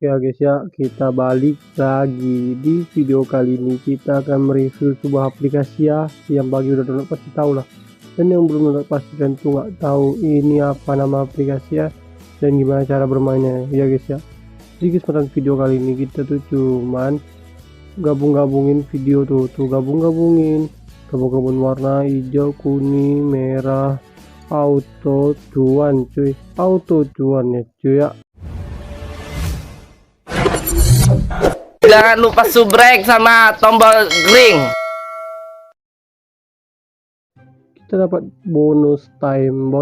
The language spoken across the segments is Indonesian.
Ya guys ya, kita balik lagi. Di video kali ini kita akan mereview sebuah aplikasi ya, yang bagi udah download pasti tahu lah, dan yang belum download pasti dan tuh nggak tahu ini apa nama aplikasi ya dan gimana cara bermainnya ya guys ya. Jadi kesempatan video kali ini kita tuh cuman gabungin video tuh gabungin warna hijau, kuning, merah, auto cuan cuy, auto cuan ya cuy ya. Jangan lupa subrek sama tombol ring. Kita dapat bonus time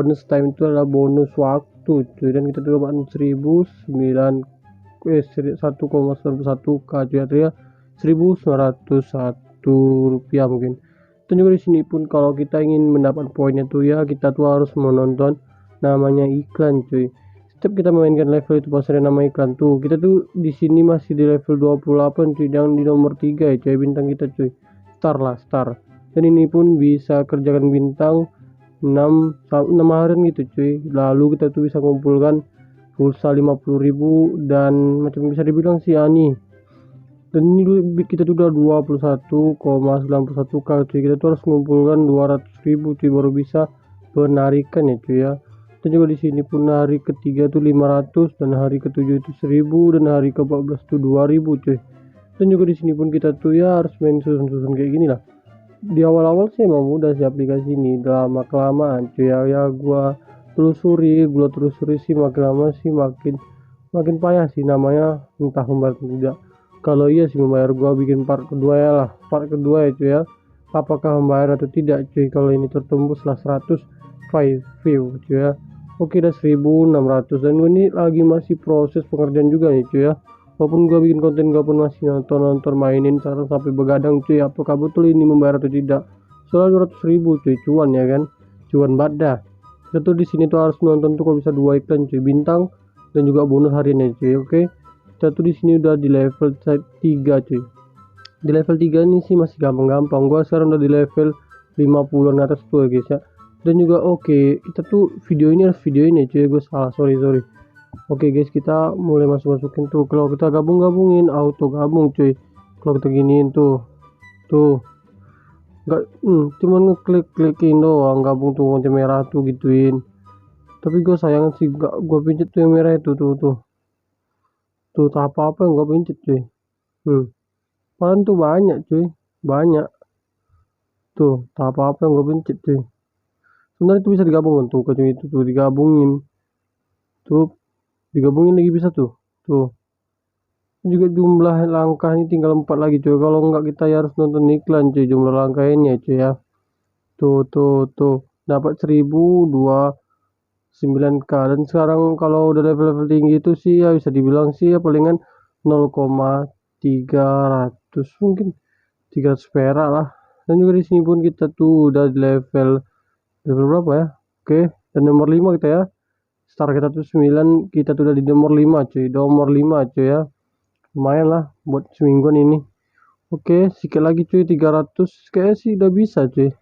itu adalah bonus waktu cuy, dan kita dapat 1,91 k cuy, artinya 1.901 rupiah mungkin. Dan juga di sini pun kalau kita ingin mendapat poinnya tuh ya, kita tuh harus menonton namanya iklan cuy. Setiap kita memainkan level itu pasti ada nama iklan tuh. Kita tuh di sini masih di level 28 cuy, yang di nomor 3 ya cuy, bintang kita cuy. Star. Dan ini pun bisa kerjakan bintang 6 harian gitu cuy. Lalu kita tuh bisa ngumpulkan pulsa 50.000 dan macam bisa dibilang sih ani. Dan ini bit kita tuh udah 21,91 k cuy. Kita tuh harus mengumpulkan 200.000 cuy baru bisa penarikan ya cuy ya. Dan juga di sini pun hari ketiga tuh 500, dan hari ketujuh itu 1000, dan hari ke-14 tuh 2000 cuy. Dan juga di sini pun kita tuh ya harus main susun kayak gini lah. Di awal-awal sih emang mudah sih aplikasi ini, lama kelamaan cuy ya gua telusuri sih makin lama sih makin payah sih namanya, entah membayar atau tidak. Kalau iya sih membayar, gua bikin part kedua ya cuy ya, apakah membayar atau tidak cuy. Kalau ini tertembus lah 100 view cuy ya. Oke, udah 1.600, dan gue ini lagi masih proses pengerjaan juga nih cuy ya. Walaupun gue bikin konten, gue pun masih nonton mainin sekarang sampai begadang cuy, apakah betul ini membayar atau tidak. Soalnya 200.000 cuy, cuan ya kan, cuan badah. Kita tuh di sini tuh harus nonton tuh kalau bisa 2 iklan cuy, bintang dan juga bonus hariannya cuy. Oke, kita tuh di sini udah di level 3 cuy. Di level 3 ini sih masih gampang. Gua sekarang udah di level 50 atas tuh ya guys ya. Dan juga oke, kita tuh video ini cuy, gue salah, sorry. Oke guys, kita mulai masukin tuh. Kalau kita gabungin auto gabung cuy. Kalau kita giniin tuh nggak cuman ngeklik-klikin doang gabung tuh, warna merah tuh gituin. Tapi gue sayang sih gak gue pincet tuh yang merah itu tuh tak apa-apa yang gue pincet cuy. Padahal tuh banyak tuh tak apa-apa yang gue pincet cuy. Sebenarnya itu bisa digabungin tuh, kayak itu tuh digabungin lagi bisa tuh juga. Jumlah langkah ini tinggal 4 lagi cuy. Kalau enggak kita ya harus nonton iklan cuy, jumlah langkah ini ya cuy ya. Tuh dapat 1.029 k. Dan sekarang kalau udah level tinggi itu sih ya bisa dibilang sih ya palingan 0,300 mungkin 300 perak lah. Dan juga di sini pun kita tuh udah di level berapa ya. Oke, dan nomor 5 kita ya. Star kita tuh 9, kita tuh udah di nomor 5 cuy, ya. Lumayan lah buat semingguan ini. Oke, sikit lagi cuy, 300 kayak sih udah bisa cuy.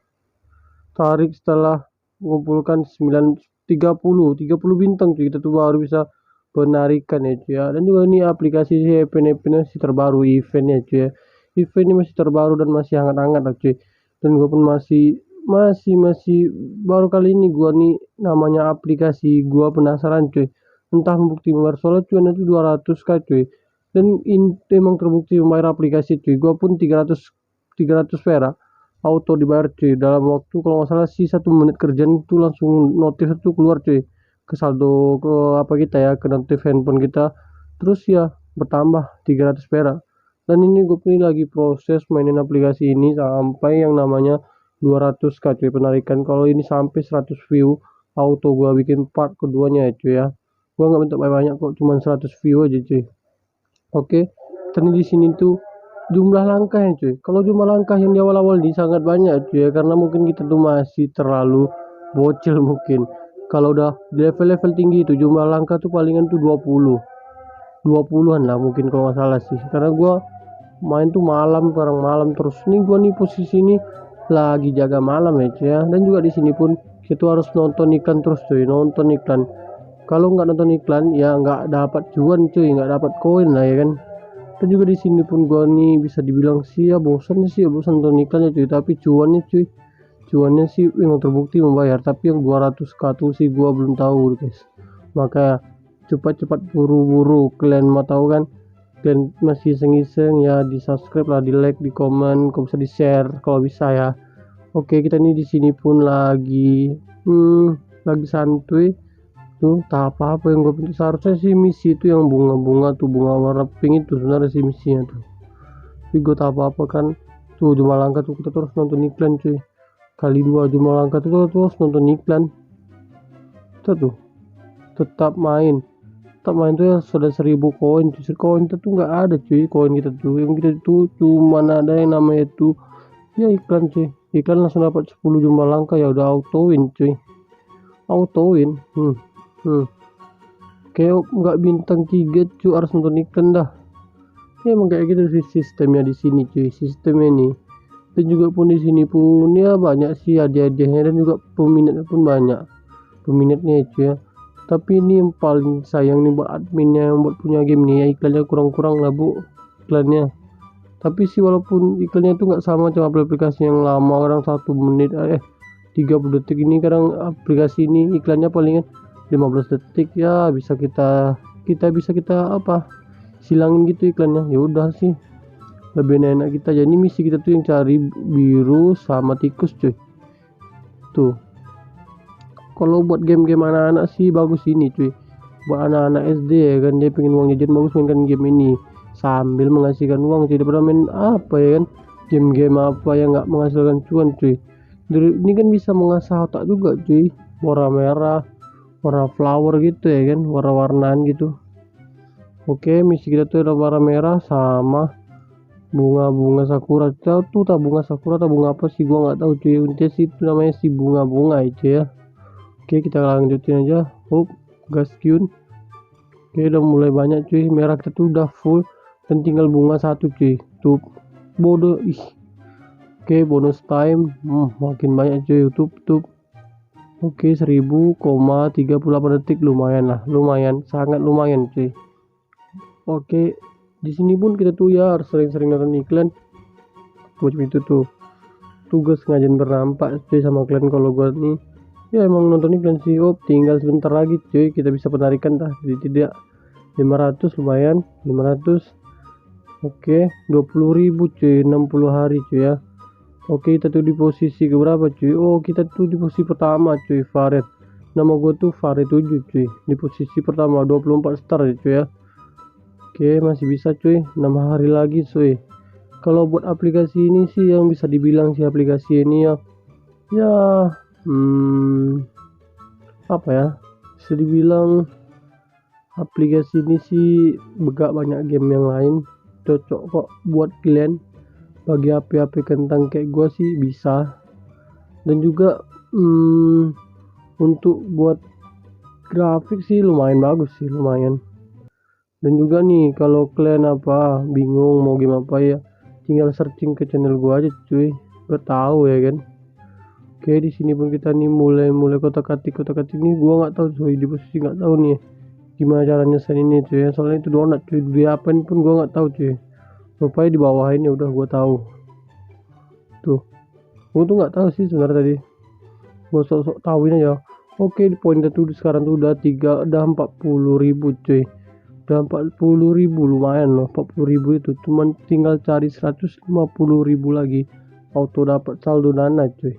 Tarik setelah mengumpulkan 30 bintang cuy, kita tuh baru bisa penarikan ya cuy ya. Dan juga ini aplikasi event masih terbaru, eventnya cuy ya. Event ini masih terbaru dan masih hangat-hangat lah cuy. Dan gue pun masih baru kali ini gua nih namanya aplikasi, gua penasaran cuy, entah membukti membayar. Soalnya cuan itu 200 k cuy, dan emang terbukti membayar aplikasi cuy. Gua pun 300 perak auto dibayar cuy, dalam waktu kalau nggak salah sih 1 menit kerjaan itu langsung notif itu keluar cuy, ke saldo ke apa kita ya, ke notif handphone kita, terus ya bertambah 300 perak. Dan ini gue pilih lagi proses mainin aplikasi ini sampai yang namanya 200 k cuy penarikan. Kalau ini sampai 100 view auto gua bikin part keduanya ya cuy ya. Gua nggak minta banyak kok, cuman 100 view aja cuy. Oke, dan di sini tuh jumlah langkah ya cuy. Kalau jumlah langkah yang di awal-awal ini sangat banyak cuy ya, karena mungkin kita tuh masih terlalu bocil mungkin. Kalau udah di level tinggi itu jumlah langkah tuh palingan tuh 20-an lah mungkin kalau nggak salah sih. Karena gua main tuh malam terus. Nih gua nih posisi ini lagi jaga malam ya cuy ya. Dan juga di sini pun kita harus nonton iklan terus cuy, kalau nggak nonton iklan ya nggak dapat cuan cuy, nggak dapat koin lah ya kan. Dan juga di sini pun gua nih bisa dibilang sih ya bosan nonton iklannya cuy, tapi cuannya sih yang terbukti membayar, tapi yang 200k tuh sih gua belum tahu guys. Maka cepat-cepat buru-buru, kalian mau tahu kan, kalian masih iseng-iseng ya di subscribe lah, di like, di komen, kalau bisa di share kalau bisa ya. Oke, kita nih di sini pun lagi santuy tuh, tak apa-apa yang gue pintu. Seharusnya sih misi itu yang bunga-bunga tuh, bunga warna pink itu sebenarnya sih misinya tuh, tapi gue tak apa-apa kan. Tuh Juma Langka tuh kita terus nonton iklan cuy, kali 2 Juma Langka tuh terus nonton iklan. Kita tuh tetap main tuh ya, sudah 1000 koin cuy. Koin kita tuh nggak ada cuy, koin kita tuh yang kita tuh cuma ada yang namanya itu ya iklan cuy. Iklan langsung dapat 10 Juma Langka, ya udah auto win cuy, auto win. Kayak nggak bintang 3 cuy, harus nonton iklan dah ya. Emang kayak gitu sih sistemnya di sini cuy, sistemnya nih. Dan juga pun di sini pun ya banyak sih hadiah-hadiahnya, dan juga peminatnya pun banyak peminatnya cuy ya. Tapi ini yang paling sayang nih buat adminnya yang buat punya game nih ya, iklannya kurang-kurang lah bu, iklannya. Tapi sih walaupun iklannya itu nggak sama cuma aplikasi yang lama, orang 1 menit 30 detik, ini kadang aplikasi ini iklannya palingan 15 detik ya, bisa kita bisa kita apa, silangin gitu iklannya. Ya udah sih lebih enak kita. Jadi misi kita tuh yang cari biru sama tikus cuy. Tuh kalau buat game-game anak-anak sih bagus ini cuy, buat anak-anak SD ya kan, dia pengen uang jajan, bagus mainkan game ini sambil menghasilkan uang cuy, daripada main apa ya kan, game-game apa yang nggak menghasilkan cuan cuy. Ini kan bisa mengasah otak juga cuy, warna merah, warna flower gitu ya kan, warna-warnaan gitu. Oke, misi kita tuh ada warna merah sama bunga-bunga sakura. Tahu tuh tak bunga sakura atau bunga apa sih, gua nggak tahu cuy. Intinya sih itu namanya si bunga-bunga itu ya. Oke, kita lanjutin aja. Gaskun. Oke, udah mulai banyak cuy, merah kita tuh udah full dan tinggal bunga 1 cuy. Tuh bodoh ih. Oke, bonus time makin banyak cuy. Tutup. Oke, 1000,38 detik, lumayan lah, lumayan, sangat lumayan cuy. Oke, di sini pun kita tuh ya harus sering-sering nonton iklan macam itu tuh. Tugas ngajen bernampak cuy sama kalian kalau gua nih ya emang nonton iklan sih. Tinggal sebentar lagi cuy, kita bisa penarikan dah, jadi tidak 500 lumayan, 500. Oke, 20.000 cuy, 60 hari cuy ya. Oke, kita tuh di posisi keberapa cuy? Kita tuh di posisi pertama cuy, Farid. Nama gue tuh Farid 7 cuy, di posisi pertama 24 star ya cuy ya. Oke, masih bisa cuy, 6 hari lagi cuy. Kalau buat aplikasi ini sih yang bisa dibilang sih aplikasi ini ya apa ya, bisa dibilang aplikasi ini sih gak banyak game yang lain, cocok kok buat kalian bagi HP-HP kentang kayak gua sih bisa. Dan juga untuk buat grafik sih lumayan bagus sih, lumayan. Dan juga nih kalau kalian apa bingung mau game apa ya, tinggal searching ke channel gua aja cuy, gak tahu ya kan. Oke, di sini pun kita nih mulai kotak-katik ini gua nggak tahu cuy, di posisi nggak tahu nih gimana caranya nyelesain ini cuy ya, soalnya itu donat cuy, di apa pun gua nggak tahu cuy. Rupanya di bawah ini udah gua tahu tuh, gua tuh nggak tahu sih sebenarnya tadi, gua sok-sok tahuin aja. Oke, di poin tuh sekarang tuh udah 40.000 cuy, udah 40.000, lumayan loh. 40.000 itu cuman tinggal cari 150.000 lagi auto dapat saldo dana cuy,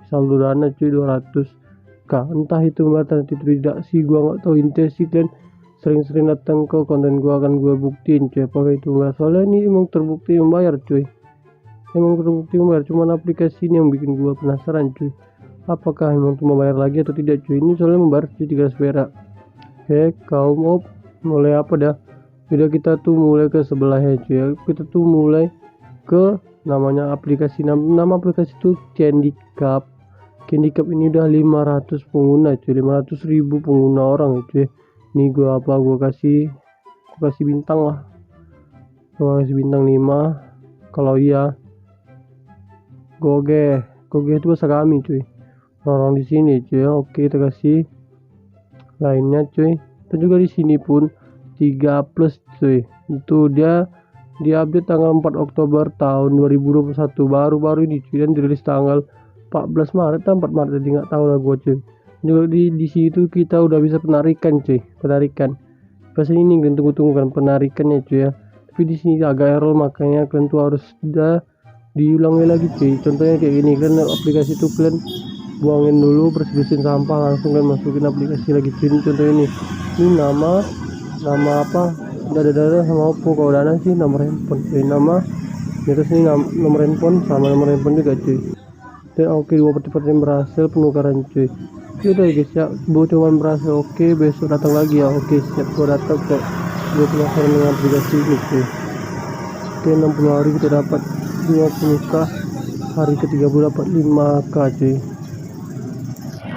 200k. Entah itu berarti nanti tidak sih, gua nggak tahu. Intinya sih kalian sering-sering datang ke konten gua, akan gua buktiin cuy apakah itu enggak, soalnya ini emang terbukti membayar cuy, emang terbukti membayar. Cuman aplikasi ini yang bikin gua penasaran cuy, apakah emang tuh membayar lagi atau tidak cuy. Ini soalnya membayar cuy 300 perak. Oke, kaum mulai apa dah, udah kita tuh mulai ke sebelahnya cuy ya. Kita tuh mulai ke namanya aplikasi, nama aplikasi itu Candy Cup. Candy Cup ini udah 500 pengguna cuy, 500.000 pengguna orang ya cuy. Ini gua kasih bintang lah, gua kasih bintang 5 kalau iya. Goge itu bahasa kami cuy, orang di sini cuy ya. Oke, kita kasih lainnya cuy, Dan juga di sini pun 3 plus cuy. Itu dia update tanggal 4 Oktober tahun 2021, baru-baru ini cuy, dan dirilis tanggal 14 Maret atau 4 Maret, jadi nggak tahu lah gue cuy. Juga di situ kita udah bisa penarikan cuy, penarikan. Pas ini kalian tunggu-tunggu kan penarikannya cuy ya. Tapi di sini agak error, makanya kalian tuh harus udah diulangi lagi cuy. Contohnya kayak gini, kalian aplikasi itu kalian buangin dulu, bersihin sampah, langsung kalian masukin aplikasi lagi cuy. Ini contoh ini nama apa, dada sama Oppo. Kalau dana sih nomor handphone cuy, nama terus ini nomor handphone sama nomor handphone juga cuy. Dan oke, 2 pertanyaan berhasil penukaran cuy. Udah guys ya, bocoran berhasil. Oke, besok datang lagi ya. Oke, siap, gua datang kok. Gue penasaran dengan aplikasi ini cuy. Oke, 60 hari kita dapat 20k, hari ke-30 dapat 5k cuy.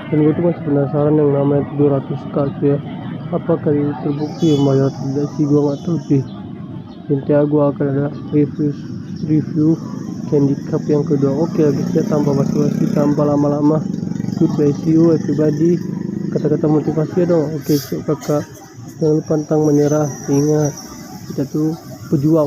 Dan gue tuh masih penasaran yang namanya 700k cuy ya. Apakah ini terbukti membayar tidak sih, gue nggak tahu cuy. Intinya gue akan ada review Candy Cup yang kedua. Oke guys ya, tanpa basa-basi, tanpa lama-lama, goodbye, see you everybody. Kata-kata motivasi ya dong. Oke, siap kakak, jangan lupa pantang menyerah, ingat kita tuh pejuang.